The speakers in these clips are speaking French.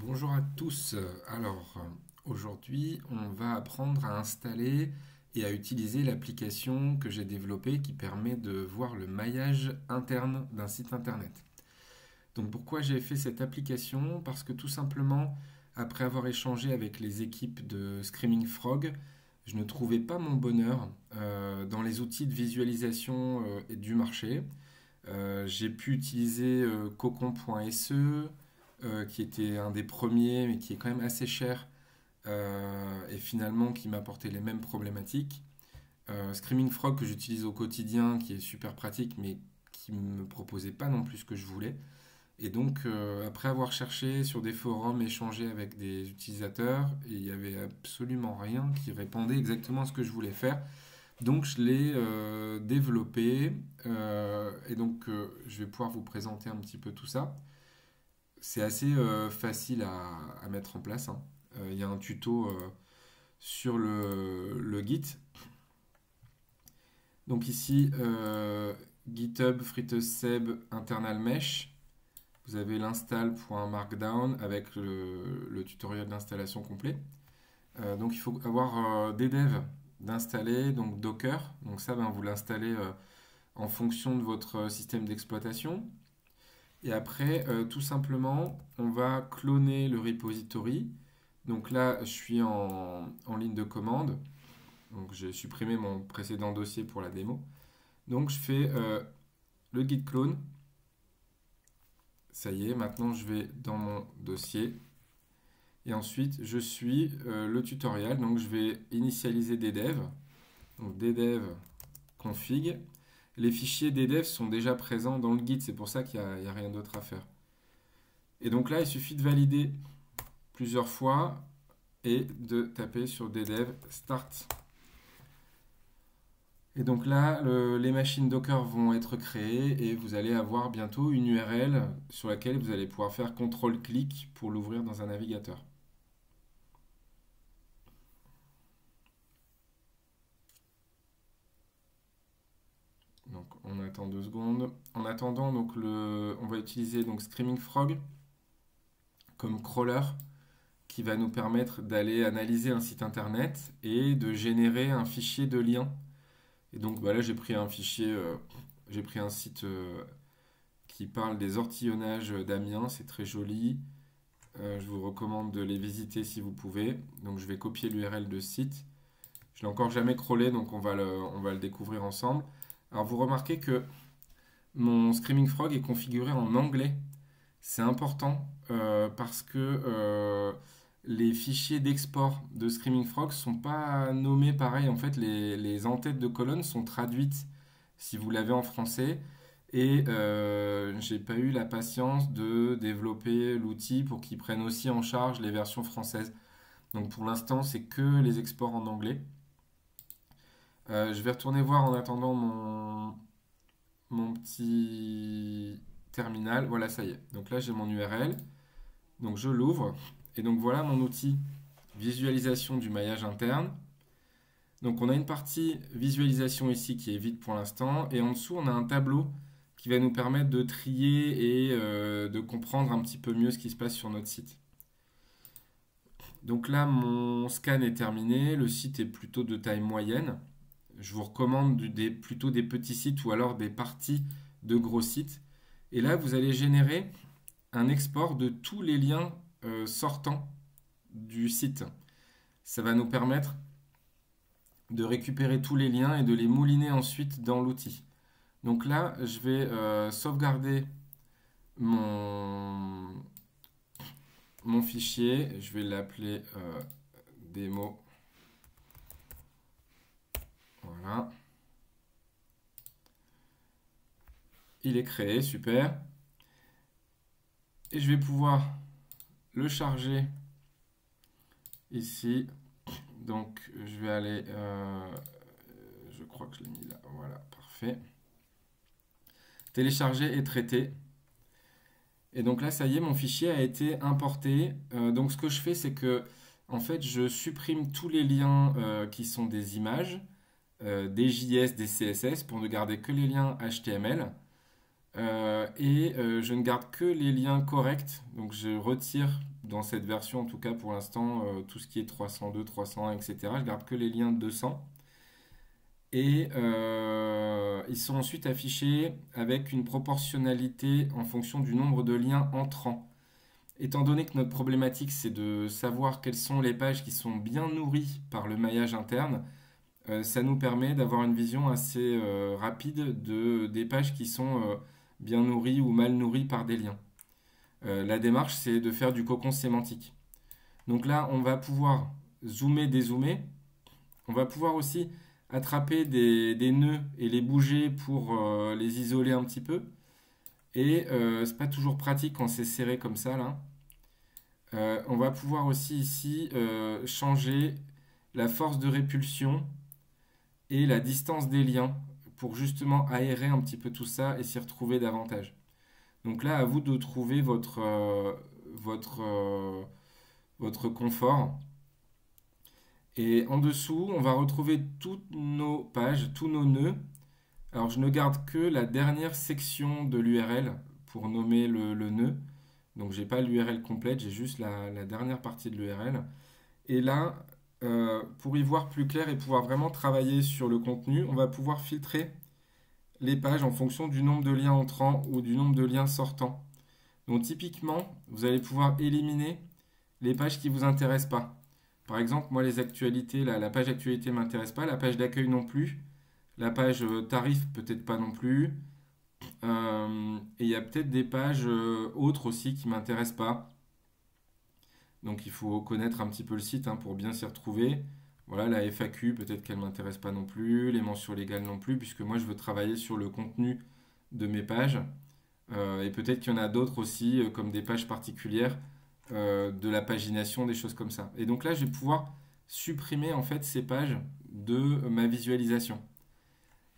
Bonjour à tous. Aujourd'hui, on va apprendre à installer et à utiliser l'application que j'ai développée qui permet de voir le maillage interne d'un site internet. Donc pourquoi j'ai fait cette application? Parce que tout simplement, après avoir échangé avec les équipes de Screaming Frog, je ne trouvais pas mon bonheur dans les outils de visualisation et du marché. J'ai pu utiliser cocon.se, qui était un des premiers, mais qui est quand même assez cher, et finalement qui m'apportait les mêmes problématiques. Screaming Frog, que j'utilise au quotidien, qui est super pratique, mais qui ne me proposait pas non plus ce que je voulais. Et donc, après avoir cherché sur des forums, échangé avec des utilisateurs, et il n'y avait absolument rien qui répondait exactement à ce que je voulais faire. Donc je l'ai développé et donc je vais pouvoir vous présenter un petit peu tout ça. C'est assez facile à mettre en place, hein. Il y a un tuto sur le Git. Donc ici, GitHub FreeTSeb internal mesh. Vous avez l'install.markdown avec le tutoriel d'installation complet. Donc il faut avoir des devs d'installer, donc Docker. Donc ça, ben, vous l'installez en fonction de votre système d'exploitation. Et après, tout simplement, on va cloner le repository. Donc là, je suis en ligne de commande. Donc j'ai supprimé mon précédent dossier pour la démo. Donc je fais le git clone. Ça y est, maintenant je vais dans mon dossier. Et ensuite, je suis le tutoriel. Donc je vais initialiser des devs. Donc des devs config. Les fichiers des devs sont déjà présents dans le Git, c'est pour ça qu'il n'y a rien d'autre à faire. Et donc là, il suffit de valider plusieurs fois et de taper sur dddev start. Et donc là, les machines Docker vont être créées et vous allez avoir bientôt une URL sur laquelle vous allez pouvoir faire CTRL-clic pour l'ouvrir dans un navigateur. Donc on attend 2 secondes. En attendant, donc on va utiliser donc Screaming Frog comme crawler qui va nous permettre d'aller analyser un site internet et de générer un fichier de lien. Et donc voilà, j'ai pris un fichier, j'ai pris un site qui parle des ortillonnages d'Amiens, c'est très joli. Je vous recommande de les visiter si vous pouvez. Donc je vais copier l'URL de ce site. Je l'ai encore jamais crawlé, donc on va le découvrir ensemble. Alors vous remarquez que mon Screaming Frog est configuré en anglais. C'est important parce que les fichiers d'export de Screaming Frog sont pas nommés pareil. En fait, les en-têtes de colonne sont traduites si vous l'avez en français. Et j'ai pas eu la patience de développer l'outil pour qu'il prenne aussi en charge les versions françaises. Donc pour l'instant, c'est que les exports en anglais. Je vais retourner voir en attendant mon petit terminal. Voilà, ça y est. Donc là, j'ai mon URL. Donc je l'ouvre. Et donc voilà mon outil visualisation du maillage interne. Donc on a une partie visualisation ici qui est vide pour l'instant. Et en dessous, on a un tableau qui va nous permettre de trier et de comprendre un petit peu mieux ce qui se passe sur notre site. Donc là, mon scan est terminé. Le site est plutôt de taille moyenne. Je vous recommande plutôt des petits sites ou alors des parties de gros sites. Et là, vous allez générer un export de tous les liens sortants du site. Ça va nous permettre de récupérer tous les liens et de les mouliner ensuite dans l'outil. Donc là, je vais sauvegarder mon fichier. Je vais l'appeler démo. Voilà. Il est créé, super. Et je vais pouvoir le charger ici. Donc je vais aller, je crois que je l'ai mis là, voilà, parfait. Télécharger et traiter. Et donc là, ça y est, mon fichier a été importé. Donc ce que je fais, c'est que en fait, je supprime tous les liens qui sont des images, des JS, des CSS, pour ne garder que les liens HTML. Je ne garde que les liens corrects. Donc je retire dans cette version, en tout cas pour l'instant, tout ce qui est 302, 301, etc. Je garde que les liens 200. Ils sont ensuite affichés avec une proportionnalité en fonction du nombre de liens entrants. Étant donné que notre problématique, c'est de savoir quelles sont les pages qui sont bien nourries par le maillage interne, ça nous permet d'avoir une vision assez rapide des pages qui sont bien nourries ou mal nourries par des liens. La démarche, c'est de faire du cocon sémantique. Donc là, on va pouvoir zoomer, dézoomer. On va pouvoir aussi attraper des nœuds et les bouger pour les isoler un petit peu. C'est pas toujours pratique quand c'est serré comme ça là. On va pouvoir aussi ici changer la force de répulsion et la distance des liens pour justement aérer un petit peu tout ça et s'y retrouver davantage. Donc là, à vous de trouver votre confort. Et en dessous, on va retrouver toutes nos pages, tous nos nœuds. Alors, je ne garde que la dernière section de l'URL pour nommer le nœud. Donc, j'ai pas l'URL complète, j'ai juste la dernière partie de l'URL. Et là, pour y voir plus clair et pouvoir vraiment travailler sur le contenu, on va pouvoir filtrer les pages en fonction du nombre de liens entrants ou du nombre de liens sortants. Donc, typiquement, vous allez pouvoir éliminer les pages qui ne vous intéressent pas. Par exemple, moi, les actualités, la page actualité ne m'intéresse pas, la page d'accueil non plus, la page tarif peut-être pas non plus. Et il y a peut-être des pages autres aussi qui ne m'intéressent pas. Donc il faut connaître un petit peu le site hein, pour bien s'y retrouver. Voilà, la FAQ, peut-être qu'elle ne m'intéresse pas non plus, les mentions légales non plus, puisque moi je veux travailler sur le contenu de mes pages. Et peut-être qu'il y en a d'autres aussi, comme des pages particulières, de la pagination, des choses comme ça. Et donc là, je vais pouvoir supprimer en fait ces pages de ma visualisation.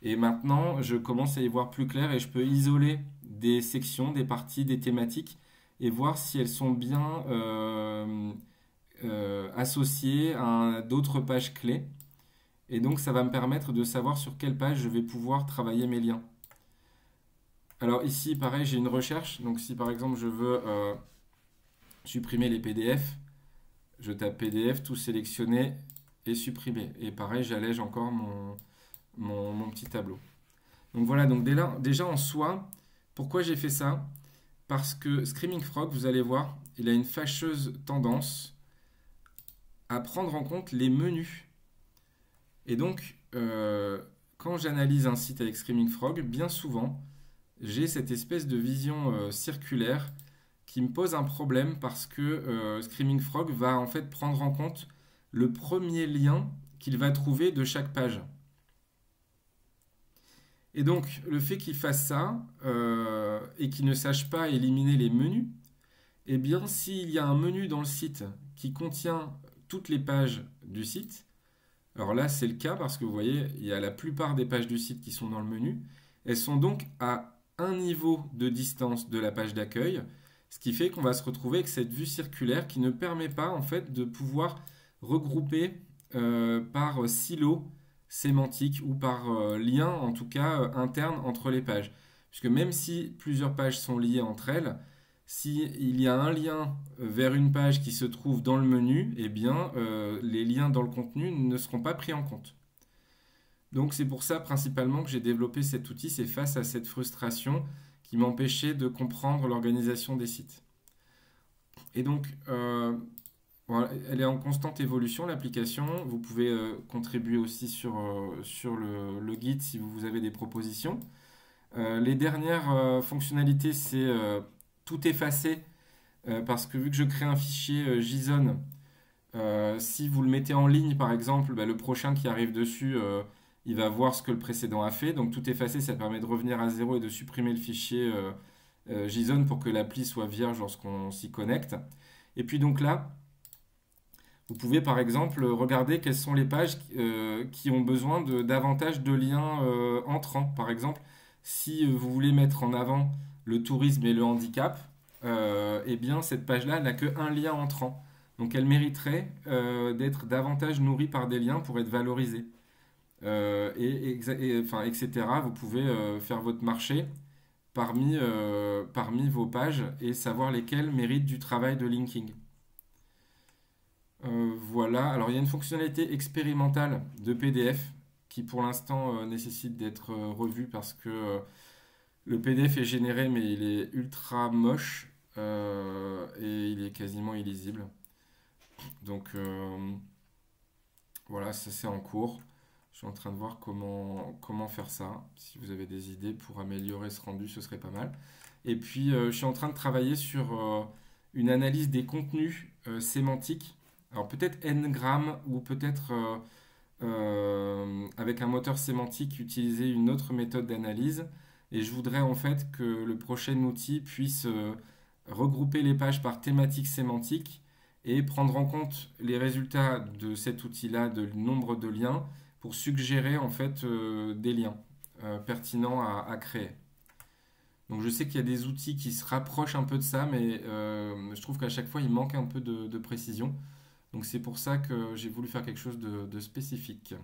Et maintenant, je commence à y voir plus clair et je peux isoler des sections, des parties, des thématiques et voir si elles sont bien associées à d'autres pages clés. Et donc, ça va me permettre de savoir sur quelle page je vais pouvoir travailler mes liens. Alors ici, pareil, j'ai une recherche. Donc si par exemple, je veux supprimer les PDF, je tape PDF, tout sélectionner et supprimer. Et pareil, j'allège encore mon petit tableau. Donc voilà, donc déjà en soi, pourquoi j'ai fait ça? Parce que Screaming Frog, vous allez voir, il a une fâcheuse tendance à prendre en compte les menus. Et donc, quand j'analyse un site avec Screaming Frog, bien souvent, j'ai cette espèce de vision circulaire qui me pose un problème parce que Screaming Frog va en fait prendre en compte le premier lien qu'il va trouver de chaque page. Et donc, le fait qu'il fasse ça et qu'il ne sache pas éliminer les menus, eh bien, s'il y a un menu dans le site qui contient toutes les pages du site, alors là, c'est le cas parce que vous voyez, il y a la plupart des pages du site qui sont dans le menu. Elles sont donc à un niveau de distance de la page d'accueil, ce qui fait qu'on va se retrouver avec cette vue circulaire qui ne permet pas en fait de pouvoir regrouper par silo sémantique ou par lien en tout cas interne entre les pages. Puisque même si plusieurs pages sont liées entre elles, s'il y a un lien vers une page qui se trouve dans le menu, eh bien les liens dans le contenu ne seront pas pris en compte. Donc c'est pour ça principalement que j'ai développé cet outil, c'est face à cette frustration qui m'empêchait de comprendre l'organisation des sites. Et donc, voilà, elle est en constante évolution, l'application. Vous pouvez contribuer aussi sur le guide si vous avez des propositions. Les dernières fonctionnalités, c'est tout effacer, parce que vu que je crée un fichier JSON, si vous le mettez en ligne, par exemple, bah, le prochain qui arrive dessus, il va voir ce que le précédent a fait. Donc tout effacer, ça permet de revenir à zéro et de supprimer le fichier JSON pour que l'appli soit vierge lorsqu'on s'y connecte. Et puis donc là, vous pouvez par exemple regarder quelles sont les pages qui ont besoin davantage de liens entrants. Par exemple, si vous voulez mettre en avant le tourisme et le handicap, eh bien cette page-là n'a qu'un lien entrant. Donc elle mériterait d'être davantage nourrie par des liens pour être valorisée. Enfin, etc. Vous pouvez faire votre marché parmi vos pages et savoir lesquelles méritent du travail de linking. Voilà, alors il y a une fonctionnalité expérimentale de PDF qui pour l'instant nécessite d'être revue parce que le PDF est généré mais il est ultra moche et il est quasiment illisible. Donc voilà, ça c'est en cours. Je suis en train de voir comment faire ça. Si vous avez des idées pour améliorer ce rendu, ce serait pas mal. Et puis, je suis en train de travailler sur une analyse des contenus sémantiques. Alors peut-être Ngram ou peut-être avec un moteur sémantique utiliser une autre méthode d'analyse. Et je voudrais en fait que le prochain outil puisse regrouper les pages par thématique sémantique et prendre en compte les résultats de cet outil-là, de nombre de liens, pour suggérer en fait des liens pertinents à créer. Donc je sais qu'il y a des outils qui se rapprochent un peu de ça, mais je trouve qu'à chaque fois il manque un peu de précision. Donc c'est pour ça que j'ai voulu faire quelque chose de spécifique.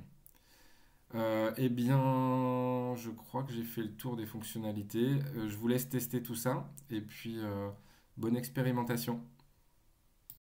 Eh bien, je crois que j'ai fait le tour des fonctionnalités. Je vous laisse tester tout ça et puis bonne expérimentation.